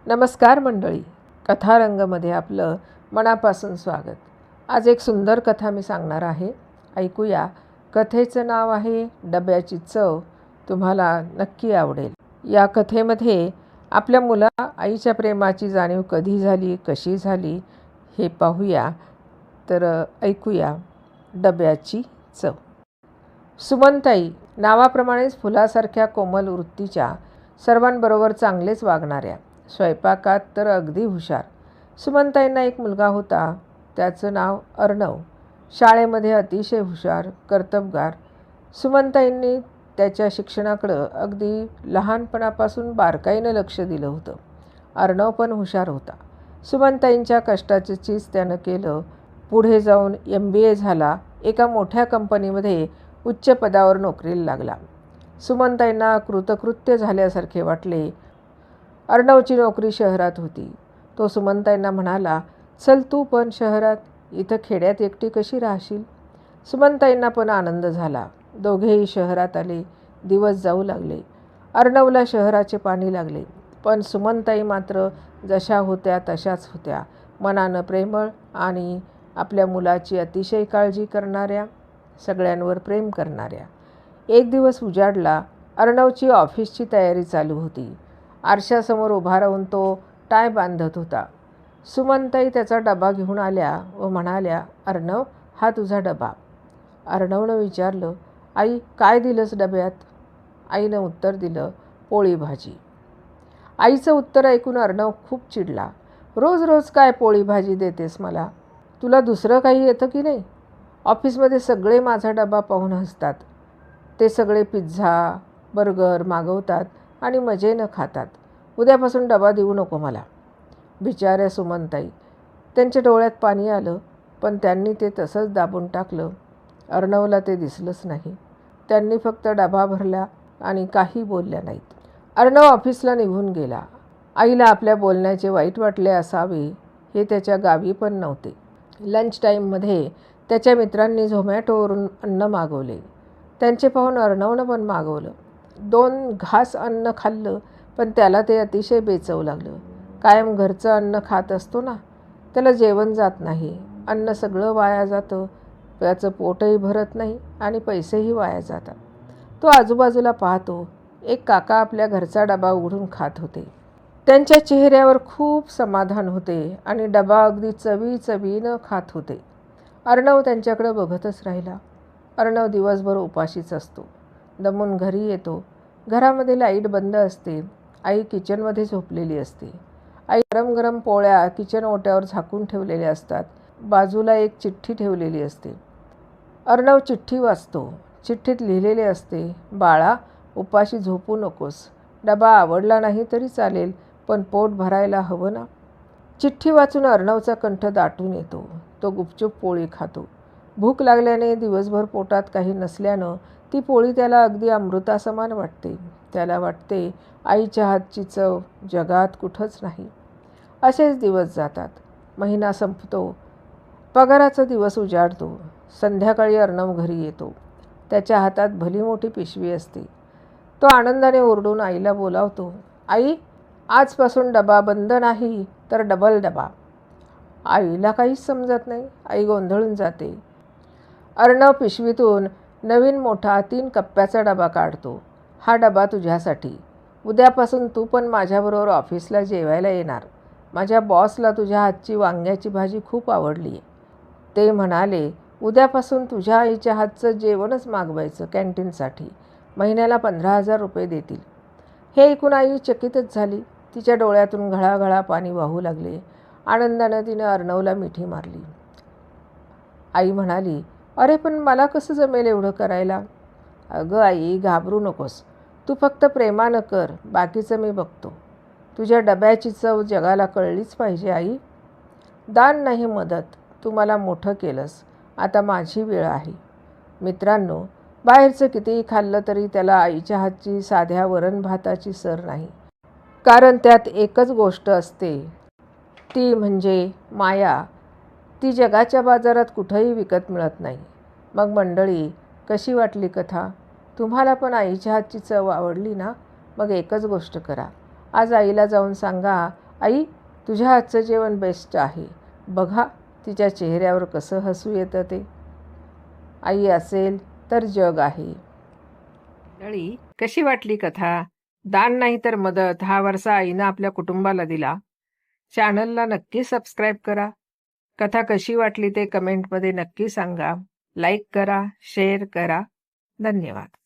नमस्कार मंडळी, कथारंगमध्ये आपलं मनापासून स्वागत. आज एक सुंदर कथा मी सांगणार आहे. ऐकूया. कथेचं नाव आहे डब्याची चव. तुम्हाला नक्की आवडेल. या कथेमध्ये आपल्या मुला आईच्या प्रेमाची जाणीव कधी झाली, कशी झाली हे पाहूया. तर ऐकूया डब्याची चव. सुमनताई नावाप्रमाणेच फुलासारख्या कोमल वृत्तीच्या, सर्वांबरोबर चांगलेच वागणाऱ्या, स्वयंपाकात तर अगदी हुशार. सुमनताईंना एक मुलगा होता. त्याचं नाव अर्णव. शाळेमध्ये अतिशय हुशार, कर्तबगार. सुमनताईंनी त्याच्या शिक्षणाकडं अगदी लहानपणापासून बारकाईनं लक्ष दिलं होतं. अर्णव पण हुशार होता. सुमनताईंच्या कष्टाचं चीज त्यानं केलं. पुढे जाऊन MBA झाला. एका मोठ्या कंपनीमध्ये उच्च पदावर नोकरीला लागला. सुमनताईंना कृतकृत्य झाल्यासारखे वाटले. अर्णवची नोकरी शहरात होती. तो सुमनताईंना म्हणाला, चल तू पण शहरात, इथं खेड्यात एकटी कशी राहशील. सुमनताईंना पण आनंद झाला. दोघेही शहरात आले. दिवस जाऊ लागले. अर्णवला शहराचे पाणी लागले. पण सुमनताई मात्र जशा होत्या तशाच होत्या, मनानं प्रेमळ आणि आपल्या मुलाची अतिशय काळजी करणाऱ्या, सगळ्यांवर प्रेम करणाऱ्या. एक दिवस उजाडला. अर्णवची ऑफिसची तयारी चालू होती. आरशासमोर उभा राहून तो टाय बांधत होता. सुमनताई त्याचा डबा घेऊन आल्या व म्हणाल्या, अर्णव, हा तुझा डबा. अर्णवनं विचारलं, आई काय दिलंस डब्यात. आईनं उत्तर दिलं, पोळी भाजी. आईचं उत्तर ऐकून अर्णव खूप चिडला. रोज रोज काय पोळी भाजी देतेस मला. तुला दुसरं काही येतं की नाही. ऑफिसमध्ये सगळे माझा डबा पाहून हसतात. ते सगळे पिझ्झा बर्गर मागवतात आणि मजेनं खातात. उद्यापासून डबा देऊ नको मला. बिचाऱ्या सुमनताई. त्यांच्या डोळ्यात पाणी आलं, पण त्यांनी ते तसंच दाबून टाकलं. अर्णवला ते दिसलंच नाही. त्यांनी फक्त डबा भरला आणि काही बोलल्या नाहीत. अर्णव ऑफिसला निघून गेला. आईला आपल्या बोलण्याचे वाईट वाटले असावे हे त्याच्या गावी पण नव्हते. लंच टाईममध्ये त्याच्या मित्रांनी झोमॅटोवरून अन्न मागवले. त्यांचे पाहून अर्णवनं पण मागवलं. 2 घास अन्न खाल्लं, पण त्याला ते अतिशय बेचव लागलं. कायम घरचं अन्न खात असतो ना, त्याला जेवण जात नाही. अन्न सगळं वाया जातं. त्याचं पोटही भरत नाही आणि पैसेही वाया जातात. तो आजूबाजूला पाहतो. एक काका आपल्या घरचा डबा उघडून खात होते. त्यांच्या चेहऱ्यावर खूप समाधान होते आणि डबा अगदी चवीनं खात होते. अर्णव त्यांच्याकडे बघतच राहिला. अर्णव दिवसभर उपाशीच असतो. दमून घरी येतो. घरामध्ये लाईट बंद असते. आई किचनमध्ये झोपलेली असते. आई गरम गरम पोळ्या किचन ओट्यावर झाकून ठेवलेल्या असतात. बाजूला एक चिठ्ठी ठेवलेली असते. अर्णव चिठ्ठी वाचतो. चिठ्ठीत लिहिलेले असते, बाळा, उपाशी झोपू नकोस. डबा आवडला नाही तरी चालेल, पण पोट भरायला हवं ना. चिठ्ठी वाचून अर्णवचा कंठ दाटून येतो. तो गुपचूप पोळी खातो. भूक लागल्याने दिवसभर पोटात काही नसल्यानं ती पोळी त्याला अगदी अमृतासमान वाटते. त्याला वाटते, आईच्या हातची चव जगात कुठंच नाही. असेच दिवस जातात. महिना संपतो. पगाराचा दिवस उजाडतो. संध्याकाळी अर्णव घरी येतो. त्याच्या हातात भली मोठी पिशवी असते. तो आनंदाने ओरडून आईला बोलावतो, आई, आजपासून डबा बंद नाही तर डबल डबा. आईला काहीच समजत नाही. आई गोंधळून जाते. अर्णव पिशवीतून नवीन मोठा 3 कप्प्याचा डबा काढतो. हा डबा तुझ्यासाठी. उद्यापासून तू पण माझ्याबरोबर ऑफिसला जेवायला येणार. माझ्या बॉसला तुझ्या हातची वांग्याची भाजी खूप आवडली आहे. ते म्हणाले, उद्यापासून तुझ्या आईच्या हातचं जेवणच मागवायचं कॅन्टीनसाठी. महिन्याला 15,000 रुपये देतील. हे ऐकून आई चकितच झाली. तिच्या डोळ्यातून घळाघळा पाणी वाहू लागले. आनंदानं तिनं अर्णवला मिठी मारली. आई म्हणाली, अरे पण मला कसं जमेल एवढं करायला. अगं आई, घाबरू नकोस. तू फक्त प्रेमानं कर, बाकीचं मी बघतो. तुझ्या डब्याची चव जगाला कळलीच पाहिजे आई. दान नाही मदत. तू मला मोठं केलंस. आता माझी वेळ आहे. मित्रांनो, बाहेरचं कितीही खाल्लं तरी त्याला आईच्या हातची साध्या वरण भाताची सर नाही. कारण त्यात एकच गोष्ट असते, ती म्हणजे माया. ती जगाच्या बाजारात कुठंही विकत मिळत नाही. मग मंडळी, कशी वाटली कथा. तुम्हाला पण आईच्या हातची चव आवडली ना. मग एकच गोष्ट करा. आज आईला जाऊन सांगा, आई, तुझ्या हातचं जेवण बेस्ट आहे. बघा तिच्या चेहऱ्यावर कसं हसू येतं ते. आई असेल तर जग आहे. मंडळी, कशी वाटली कथा? दान नाही तर मदत हा वारसा आईनं आपल्या कुटुंबाला दिला. चॅनलला नक्की सबस्क्राईब करा. कथा कशी वाटली ते कमेंटमध्ये नक्की सांगा. लाईक करा, शेअर करा. धन्यवाद.